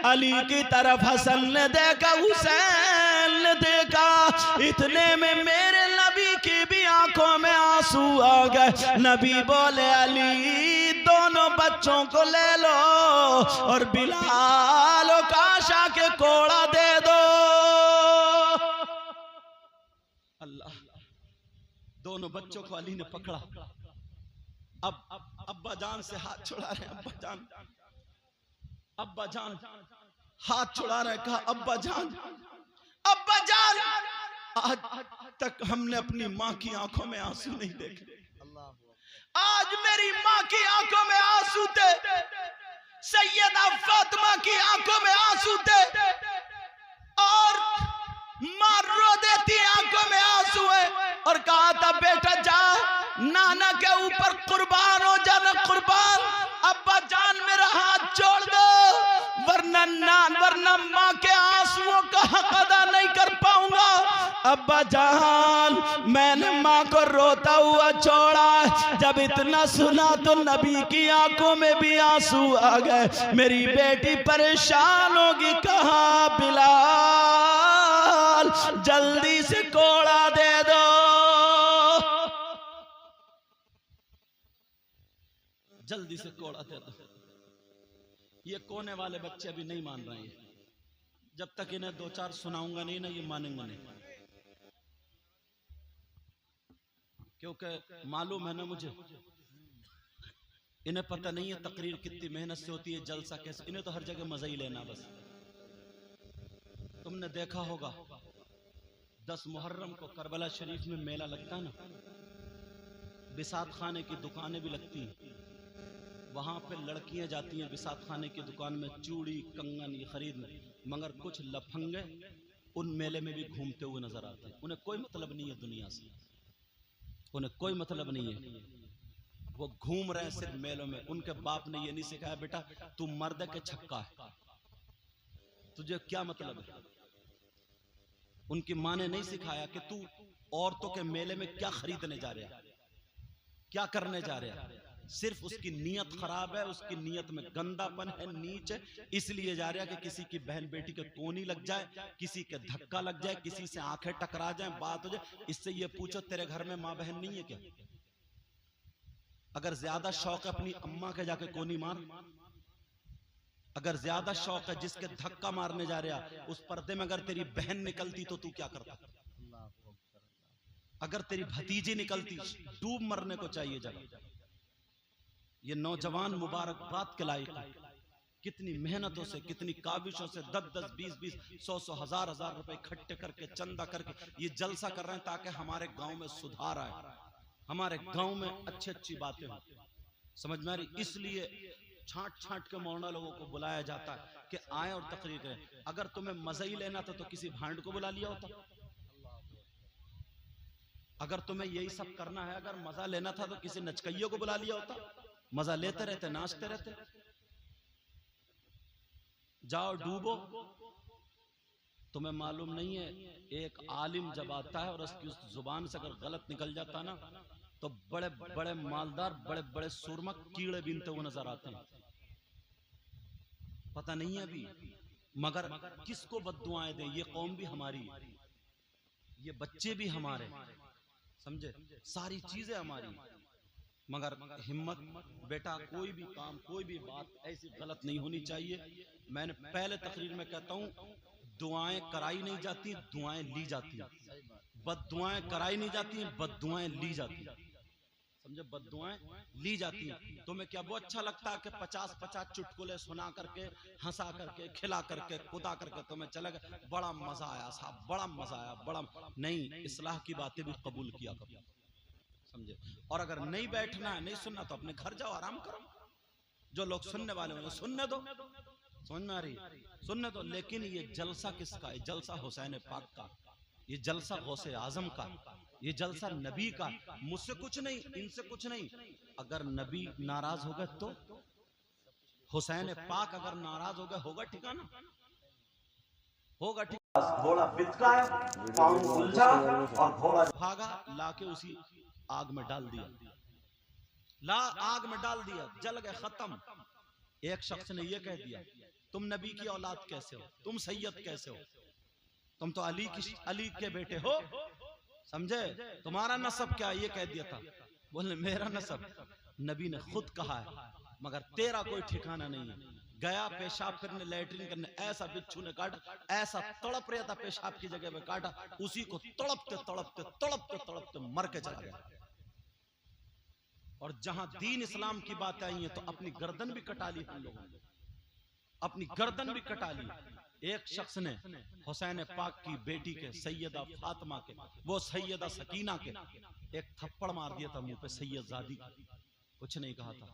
अली की तरफ हसन ने देखा, हुसैन ने देखा, इतने में मेरे नबी की भी आंखों में आंसू आ गए। नबी बोले अली दोनों बच्चों को ले लो और बिलाल और काशा के कोड़ा दे दो। अल्लाह, दोनों बच्चों को अली ने पकड़ा। अब अब्बा जान से हाथ छुड़ा रहे हैं। अब्बा जान हाथ छुड़ा रहे। कहा अब्बा जान आज तक हमने अपनी माँ की आंखों में आंसू नहीं देखे, आज मेरी माँ की आंखों में आंसू थे, सैयदा फातिमा की आंखों में आंसू थे, और माँ रो देती आंखों में आंसू है। और कहा था बेटा जा नाना के ऊपर कुर्बान हो जाना, कुर्बान। अब्बा जान मेरा हाथ छोड़ दो, वरना माँ के आंसुओं का हक अदा नहीं कर पाऊंगा। अब्बा जान मैंने माँ को रोता हुआ छोड़ा। जब इतना सुना तो नबी की आंखों में भी आंसू आ गए। मेरी बेटी परेशान होगी। कहा बिलाल जल्दी से कोड़ा दे दो। जल्दी से कोड़ा दे दो। ये कोने वाले बच्चे अभी नहीं मान रहे हैं। जब तक इन्हें दो चार सुनाऊंगा नहीं ना, ये मानेंगे नहीं। क्योंकि मालूम है ना मुझे, इन्हें पता नहीं है तकरीर कितनी मेहनत से होती है, जलसा कैसे। इन्हें तो हर जगह मजा ही लेना बस। तुमने देखा होगा 10 मुहर्रम को करबला शरीफ में मेला लगता है ना, बिसात खाने की दुकानें भी लगती हैं। वहां पे लड़कियां जाती हैं बिसात खाने की दुकान में चूड़ी कंगन ये खरीदने, मगर कुछ लफंगे उन मेले में भी घूमते हुए नजर आते हैं। उन्हें कोई मतलब नहीं है दुनिया से, उन्हें कोई मतलब नहीं है। वो घूम रहे हैं सिर्फ मेलों में। उनके बाप ने ये नहीं सिखाया बेटा तू मर्द के छक्का है, तुझे क्या मतलब है। उनकी माँ ने नहीं सिखाया कि तू औरतों के मेले में क्या खरीदने जा रहा है, क्या करने जा रहा है। सिर्फ उसकी नीयत खराब है, उसकी नीयत में गंदापन है, नीच है, इसलिए जा रहा है कि किसी की बहन बेटी के कोनी लग जाए, किसी के धक्का लग जाए, किसी से आंखें टकरा जाए, बात हो जाए। इससे ये पूछो तेरे घर में माँ बहन नहीं है क्या? अगर ज्यादा शौक है अपनी अम्मा के जाके कोनी मार। अगर ज्यादा शौक है जिसके धक्का मारने जा रहा, उस पर्दे में अगर तेरी बहन निकलती तो तू क्या करता? अगर तेरी भतीजी निकलती, डूब मरने को चाहिए जगह। ये नौजवान मुबारकबाद के लायक है। कितनी मेहनतों से, कितनी काविशों से 10-10, 20-20, 100-100, 1000-1000 रुपए इकट्ठे करके, चंदा करके ये जलसा कर रहे हैं ताकि हमारे गांव में सुधार आए, हमारे गांव में अच्छी बातें हो। समझ में आ रही? इसलिए छांट के मौलाना लोगों को बुलाया जाता है कि आए और तकरीर करें। अगर तुम्हें मजा ही लेना था तो किसी भांड को बुला लिया होता। अगर तुम्हें यही सब करना है, अगर मजा लेना था तो किसी नचकइयों को बुला लिया होता। मजा लेते रहते, नाचते रहते। जाओ डूबो। तुम्हें मालूम नहीं है एक आलिम जब आता है और उसकी उस जुबान से अगर गलत निकल जाता ना तो बड़े बड़े मालदार, बड़े बड़े सुरमक कीड़े बीनते हुए नजर आते हैं। पता नहीं है अभी, मगर किसको बद्दुआएं दें? ये कौम भी हमारी, ये बच्चे भी हमारे, समझे, सारी चीजें हमारी। मगर हिम्मत बेटा, कोई भी काम, कोई भी बात ऐसी गलत नहीं होनी चाहिए। मैंने पहले तकरीर में कहता हूं, दुआएं कराई नहीं जाती, दुआएं ली जाती हैं। बद्दुआएं कराई नहीं जाती, बद्दुआएं ली जाती हैं। समझे, बद्दुआएं ली जाती हैं। तुम्हें क्या वो अच्छा लगता है कि 50-50 चुटकुले सुना करके, हंसा करके, खिला करके, कुदा करके तुम्हें चले गए, बड़ा मजा आया साहब, बड़ा मजा आया, बड़ा नहीं। इस्लाह की बातें भी कबूल किया करो, समझे। और अगर नहीं बैठना है, नहीं सुनना, तो अपने घर जाओ, आराम करो। जो लोग सुनने वाले होंगे सुनने दो, समझ में आ रही? सुनने दो। लेकिन ये जलसा किसका? ये जलसा हुसैन पाक का, ये जलसा गौसे आजम का, ये जलसा नबी का। मुझसे कुछ नहीं, इनसे कुछ नहीं। अगर नबी नाराज हो गए तो हुसैन पाक अगर नाराज हो गए, होगा ठिकाना? होगा ठिकाना? घोड़ा बितका है, पांव उलझा और घोड़ा भागा, लाके उसी आग में डाल दिया, आग में डाल दिया, जल गए, खत्म। एक शख्स ने यह कह दिया तुम नबी की औलाद कैसे हो, तुम सैयद कैसे हो, तुम तो अली के बेटे हो, समझे, तुम्हारा नसब क्या, ये कह दिया था। बोले मेरा नसब, नबी ने खुद कहा है, मगर तेरा कोई ठिकाना नहीं है। गया पेशाब करने, लैट्रिन करने, ऐसा बिच्छू ने काटा, ऐसा तड़प रहा था पेशाब की जगह पे काटा, उसी को तड़पते तड़पते तड़पते तड़पते मर के चला गया। और जहां दीन इस्लाम की बात आई है तो अपनी गर्दन भी कटा ली हम लोगों ने, अपनी गर्दन भी कटा ली। एक शख्स ने हुसैन पाक की बेटी के, सैयदा फातिमा के, वो सैयदा सकीना के एक थप्पड़ मार दिया था मुंह पे, सैयदजादी, कुछ नहीं कहा था,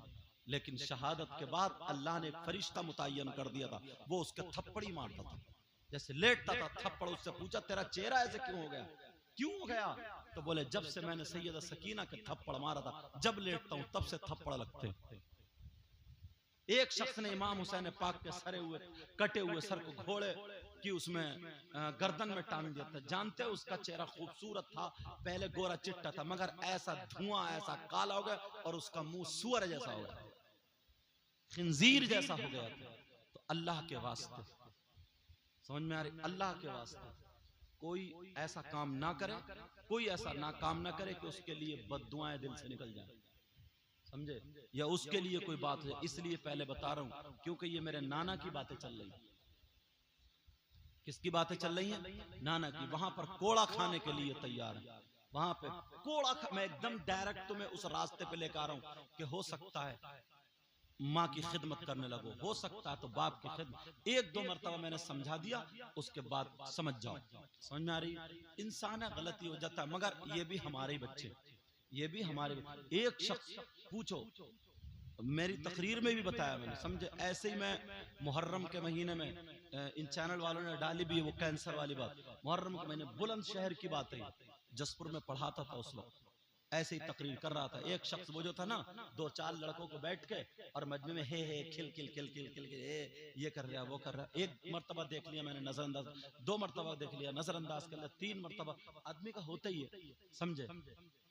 लेकिन शहादत के बाद अल्लाह ने एक फरिश्ता मुतय्यन कर दिया था, वो उसके थप्पड़ ही मारता था। जैसे लेटता था थप्पड़, उससे पूछा तेरा चेहरा ऐसे क्यों हो गया, क्यों हो गया, तो बोले जब से मैंने सैयदा सकीना के थप्पड़ मारा था, जब लेटता हूं तब से थप्पड़ लगते। एक शख्स ने इमाम हुसैन पाक के सरे हुए कटे हुए सर को घोड़े कि उसमें गर्दन में टांग दिया था। जानते उसका चेहरा खूबसूरत था, पहले गोरा चिट्टा था, मगर ऐसा धुआं, ऐसा काला हो गया और उसका मुंह सुअर जैसा हो गया, खिंजीर जैसा हो गया था। तो अल्लाह के वास्ते, समझ में आ रही, अल्लाह के वास्ते कोई ऐसा काम ना करे, कोई ऐसा ना काम ना करे कि उसके लिए बद्दुआएं दिल से निकल जाए, समझे, या उसके लिए कोई बात है। इसलिए पहले बता रहा हूं क्योंकि ये मेरे नाना की बातें चल रही हैं। किसकी बातें चल रही हैं? नाना की। वहां पर कोड़ा खाने के लिए तैयार है, वहां पे कोड़ा मैं एकदम डायरेक्ट तुम्हें उस रास्ते पे लेकर आ रहा हूं कि हो सकता है माँ की खिदमत करने लगो, हो सकता है तो बाप की खिदमत। एक दो मरतबा मैंने समझा दिया, उसके बाद समझ जाओ, समझ में आ रही। इंसान है, गलती हो जाता है, मगर ये भी हमारे बच्चे, ये भी हमारे। एक शख्स पूछो, मेरी तकरीर में भी बताया मैंने, समझे, ऐसे ही मैं मुहर्रम के महीने में इन चैनल वालों ने डाली भी वो कैंसर वाली बात, मुहर्रम के महीने बुलंदशहर की बात है, जसपुर में पढ़ाता था उस वक्त, ऐसे ही तकरीर कर रहा था। एक शख्स वो जो था ना, दो चार लड़कों को बैठ के और मजमे में हे खिल खिल खिल खिल खिल के ये कर रहा वो कर रहा। एक मर्तबा देख लिया मैंने नजरअंदाज, दो मर्तबा देख लिया नजरअंदाज कर लिया, तीन मर्तबा, आदमी का होता ही है, समझे।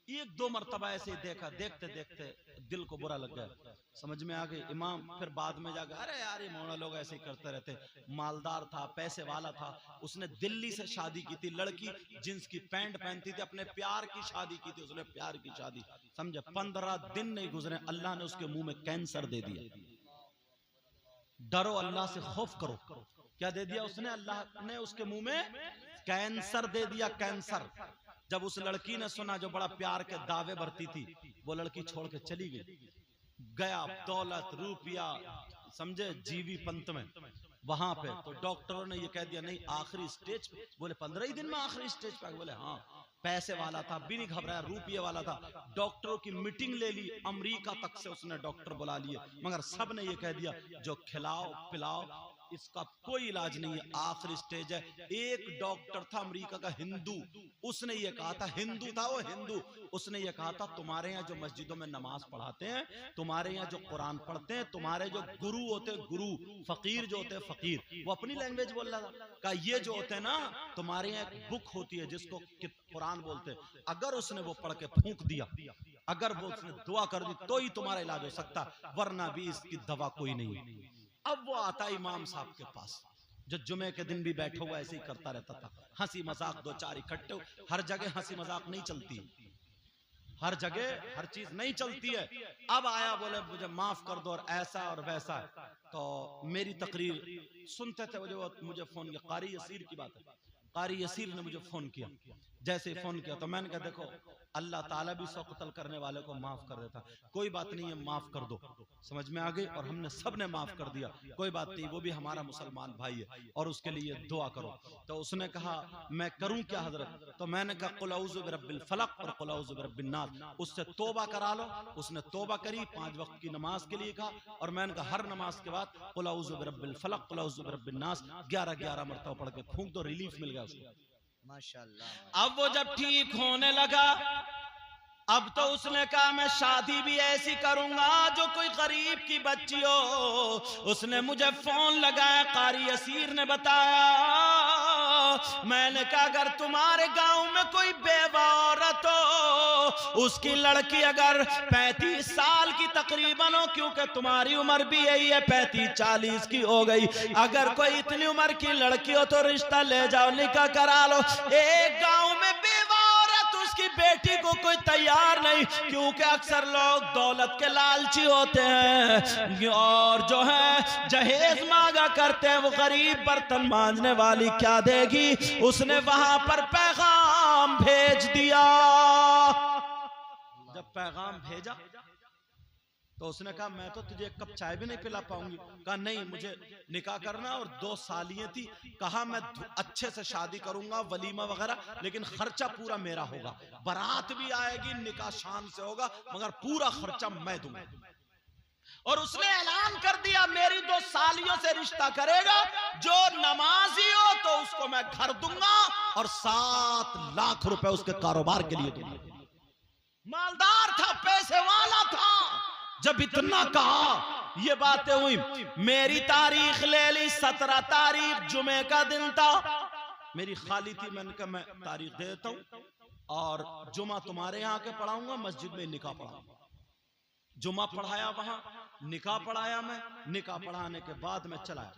एक दो मर्तबा ऐसे ही देखा, देखते देखते दिल को बुरा लग गया, समझ में आ गई। इमाम फिर बाद में जाकर, अरे यार ये मौना लोग ऐसे ही करते रहते। मालदार था, पैसे वाला था, उसने दिल्ली से शादी की थी, लड़की जींस की पैंट पहनती थी, अपने प्यार की शादी की थी, उसने प्यार की शादी, समझे। 15 दिन नहीं गुजरे, अल्लाह ने उसके मुंह में कैंसर दे दिया। डरो अल्लाह से, खौफ करो। क्या दे दिया उसने? अल्लाह ने उसके मुंह में कैंसर दे दिया, कैंसर। जब उस लड़की ने सुना, जो बड़ा प्यार के दावे भरती थी, वो लड़की छोड़ के चली गई, गया दौलत रुपया, समझे, जीवी पंत में वहां पे। तो डॉक्टरों ने ये कह दिया नहीं, आखिरी स्टेज पे। बोले 15 ही दिन में आखिरी स्टेज पे? बोले हाँ। पैसे वाला था, भी नहीं घबराया, रुपये वाला था। डॉक्टरों की मीटिंग ले ली, अमेरिका तक से उसने डॉक्टर बुला लिए, मगर सब ने ये कह दिया जो खिलाओ पिलाओ इसका कोई इलाज नहीं है, आखिरी स्टेज है। एक डॉक्टर था अमेरिका का, हिंदू, उसने ये कहा था, हिंदू था वो, हिंदू, उसने ये कहा था तुम्हारे यहाँ जो मस्जिदों में नमाज पढ़ाते हैं, तुम्हारे यहाँ जो कुरान पढ़ते हैं, तुम्हारे जो गुरु होते, गुरु, फकीर जो होते फकीर, वो अपनी लैंग्वेज बोल रहा था, कहा ये जो होते हैं ना, तुम्हारे यहाँ एक बुक होती है जिसको कुरान बोलते हैं, अगर उसने वो पढ़ के फूंक दिया, अगर वो उसने दुआ कर दी तो ही तुम्हारा इलाज हो सकता, वरना भी इसकी दवा कोई नहीं। अब वो आता इमाम साहब के पास, जो जुमे के दिन भी बैठा हुआ ऐसे ही करता रहता था, हंसी मजाक दो चार इकट्ठे। हर जगह हंसी मजाक नहीं चलती, हर जगह हर चीज नहीं चलती है। अब आया, बोले मुझे माफ कर दो और ऐसा और वैसा। तो मेरी तकरीर सुनते थे, मुझे फोन किया, कारी यसीर की बात है, कारी यसीर ने मुझे फोन किया। जैसे ही फोन किया तो मैंने कहा देखो अल्लाह ताला भी 100 कत्ल करने वाले को माफ कर देता, कोई बात नहीं है, माफ कर दो, समझ में आ गई। और हमने सब ने माफ कर दिया, कोई बात नहीं, वो भी हमारा मुसलमान भाई है और उसके लिए दुआ करो। तो उसने कहा मैं करूं क्या हजरत? तो मैंने कहा कुल औज़ु बिरब्बिल फलक और कुल औज़ु बिरब्बिन नास, उससे तौबा करा लो। उसने तौबा करी, 5 वक्त की नमाज के लिए कहा, और मैंने कहा हर नमाज के बाद कुल औज़ु बिरब्बिल फलक कुल औज़ु बिरब्बिन नास 11 मरतबा पढ़ के फूंक दो, रिलीफ मिल गया उसको, माशाअल्लाह। अब वो जब ठीक होने लगा, अब तो उसने कहा मैं शादी भी ऐसी करूंगा जो कोई गरीब की बच्ची हो। उसने मुझे फोन लगाया, कारी असीर ने बताया। मैंने कहा अगर तुम्हारे गांव में कोई बेवा औरत हो, उसकी लड़की अगर 35 साल की तकरीबन हो, क्योंकि तुम्हारी उम्र भी यही है 35-40 की हो गई, अगर कोई इतनी उम्र की लड़की हो तो रिश्ता ले जाओ, निकाह करा लो। एक गांव में बेवा औरत उसकी बेटी को कोई तैयार नहीं, क्योंकि अक्सर लोग दौलत के लालची होते हैं और जो है जहेज मांगा करते हैं। वो गरीब बर्तन मांजने वाली क्या देगी? उसने वहां पर पैगाम भेज दिया। जब पैगाम भेजा तो उसने कहा मैं तो तुझे एक कप चाय भी नहीं पिला पाऊंगी। कहा नहीं, मुझे निकाह करना और 2 सालियां थी। कहा मैं अच्छे से शादी करूंगा, वलीमा वगैरह, लेकिन खर्चा पूरा मेरा होगा, बारात भी आएगी, निकाह शान से होगा, मगर पूरा खर्चा मैं दूंगा। और उसने ऐलान कर दिया मेरी 2 सालियों से रिश्ता करेगा जो नमाजी हो तो उसको मैं घर दूंगा और 7 लाख रुपए उसके कारोबार के लिए दूंगा। मालदार था, पैसे वाला था। जब इतना कहा, ये बातें हुई, मेरी तारीख ले ली। 17 तारीख जुमे का दिन था, मेरी खाली थी। मैंने कहा मैं तारीख दे देता हूं और जुमा तुम्हारे यहाँ के पढ़ाऊंगा, मस्जिद में निकाह पढ़ाऊंगा। जुमा पढ़ाया, वहां निकाह पढ़ाया। मैं निकाह पढ़ाने के बाद मैं चला।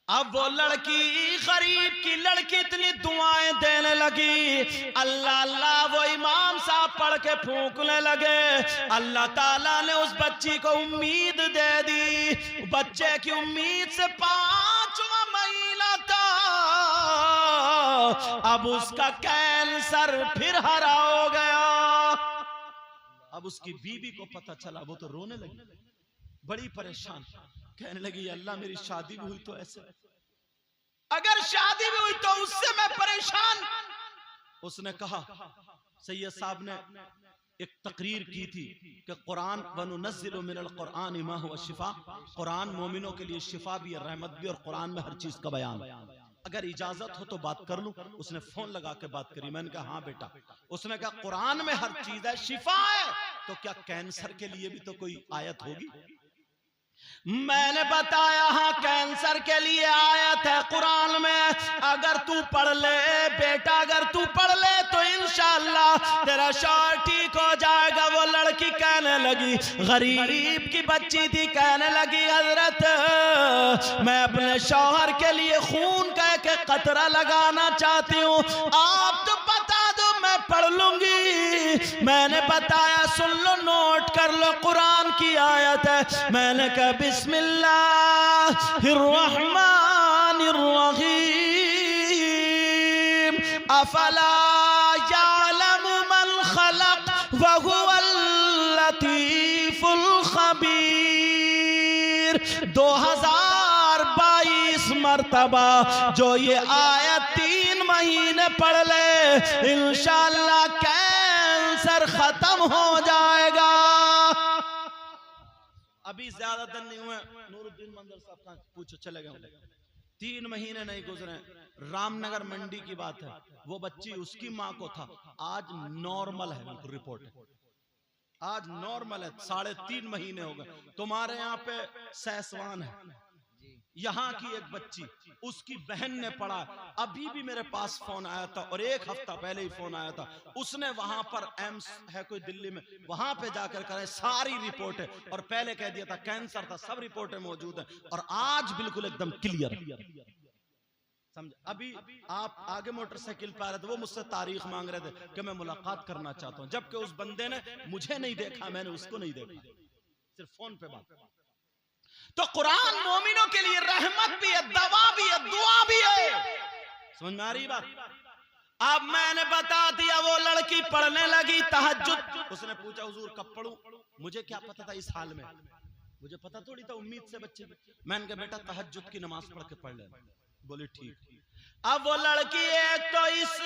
अब वो लड़की, गरीब की लड़की, इतनी दुआएं देने लगी, अल्लाह अल्लाह। वो इमाम साहब पढ़ के फूंकने लगे। अल्लाह ताला ने उस बच्ची को उम्मीद दे दी। बच्चे की उम्मीद से 5वां महीना था, अब उसका कैंसर फिर हरा हो गया। अब उसकी बीवी को पता चला, वो तो रोने लगी, बड़ी परेशान, कहने लगी अल्लाह मेरी शादी भी हुई तो ऐसे, अगर शादी भी हुई तो उससे मैं परेशान। उसने कहा, सैयद साहब ने एक तकरीर की थी कि कुरान वनुनज़्ज़िलु मिनल कुरान मा हुवा शिफा, कुरान मोमिनों के लिए शिफा भी है, रहमत भी, और कुरान में हर चीज का बयान है, अगर इजाजत हो तो बात कर लूं। उसने फोन लगा के बात करी। मैंने कहा हाँ बेटा। उसने कहा कुरान में हर चीज है, शिफा है, तो क्या कैंसर के लिए भी तो कोई आयत होगी? मैंने बताया हाँ, कैंसर के लिए आयत है कुरान में, अगर तू पढ़ ले बेटा, अगर तू पढ़ ले तो इंशाअल्लाह तेरा शौहर ठीक हो जाएगा। वो लड़की कहने लगी, गरीब की बच्ची थी, कहने लगी हजरत मैं अपने शौहर के लिए खून का एक कतरा लगाना चाहती हूँ, आप तो बता दो मैं पढ़ लूंगी। मैंने बताया सुन लो, नोट कर लो, कुरान की आयत है। मैंने कहा बिस्मिल्लाहिर्रहमानिर्रहीम, अफला यालमु मन खलक व हुवल लतीफुल खबीर। 2022 मर्तबा जो ये आयत 3 महीने पढ़ ले, इंशाअल्लाह कैंसर खत्म हो जाएगा। अभी ज्यादा दिन नहीं हुए, नूरुद्दीन मंदिर साहब का पूछो, चले गए। 3 महीने नहीं गुजरे, रामनगर मंडी की बात है, वो बच्ची उसकी माँ को था, आज नॉर्मल है, रिपोर्ट है आज नॉर्मल है, 3.5 महीने हो गए। तुम्हारे यहाँ पे सैसवान है, यहाँ की एक बच्ची, उसकी बहन ने पढ़ा। अभी भी मेरे पास फोन आया था और 1 हफ्ता पहले ही फोन आया था। उसने वहां पर एम्स है कोई दिल्ली में, वहां पे जाकर कराए, सारी रिपोर्ट है, और पहले कह दिया था कैंसर था, सब रिपोर्टें मौजूद है, और आज बिल्कुल एकदम क्लियर। समझ? अभी आप आगे मोटरसाइकिल पे आ रहे थे, वो मुझसे तारीख मांग रहे थे कि मैं मुलाकात करना चाहता हूं, जबकि उस बंदे ने मुझे नहीं देखा, मैंने उसको नहीं देखा, सिर्फ फोन पे बात। तो कुरान मोमिनों के लिए रहमत भी है, दवा भी है, दुआ भी है। समझ में आ रही बात? अब मैंने बता दिया, वो लड़की पढ़ने लगी तहज्जुद। उसने पूछा हुजूर कब पढ़ूं? मुझे क्या पता था इस हाल में, मुझे पता थोड़ी था, उम्मीद से बच्चे की। मैंने कहा बेटा तहज्जुद की नमाज पढ़ के पढ़ ले। बोले ठीक। अब वो लड़की, एक तो इस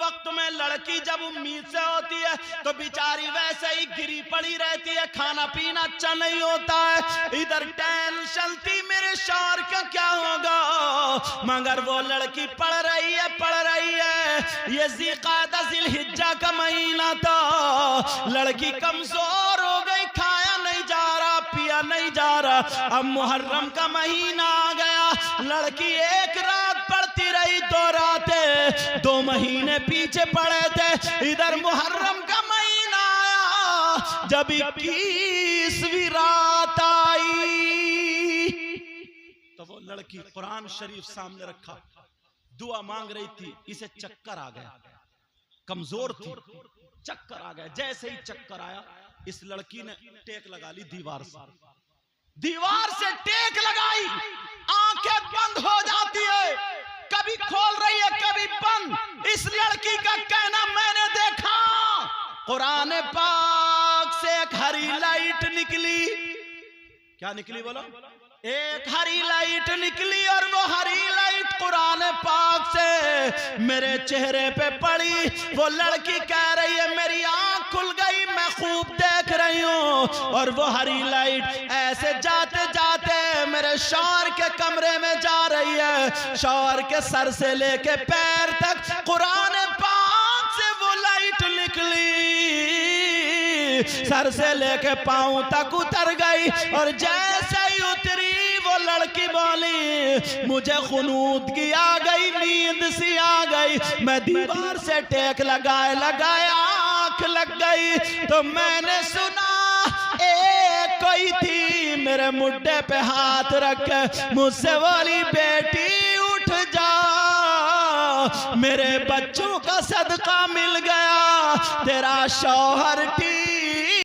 वक्त में लड़की जब उम्मीद से होती है तो बेचारी वैसे ही गिरी पड़ी रहती है, खाना पीना अच्छा नहीं होता है, इधर टेंशन थी मेरे शौहर का क्या होगा, मगर वो लड़की पढ़ रही है ये ज़िक़ादा ज़िलहिज्जा का महीना था, लड़की कमजोर हो गई, खाया नहीं जा रहा, पिया नहीं जा रहा। अब मुहर्रम का महीना आ गया, लड़की एक रात पढ़ती रही, 2 रातें, 2 महीने पीछे पड़े थे। इधर मुहर्रम का महीना आया, जब 21वीं रात आई तो वो लड़की कुरान शरीफ सामने रखा, दुआ मांग रही थी, इसे चक्कर आ गया, कमजोर थी, चक्कर आ गया। जैसे ही चक्कर आया, इस लड़की ने टेक लगा ली दीवार से टेक लगाई, आंखें बंद हो जाती है, कभी खोल रही है कभी बंद। इस लड़की का कहना, मैंने देखा कुरान पाक से एक हरी लाइट निकली। क्या निकली बोलो? एक हरी लाइट निकली, और वो हरी लाइट कुरान पाक से मेरे चेहरे पे पड़ी। वो लड़की कह रही है, मेरी आंख खुल गई, मैं खूब देख रही हूँ। और वो हरी लाइट ऐसे जाते जाते मेरे शौहर के कमरे में जा रही है, शौहर के सर से लेके पैर तक कुरान पाक से वो लाइट निकली, सर से लेके पांव तक उतर गई। और जैसे ही उतरी, वो लड़की बोली, मुझे खुनूदगी आ गई, नींद सी आ गई, मैं दीवार से टेक लगाए आंख लग गई, तो मैंने सुना एक कोई थी मेरे मुड्ढे पे हाथ रख के मुझसे बोली, बेटी उठ जा, मेरे बच्चों का सदका मिल गया, तेरा शौहर ठीक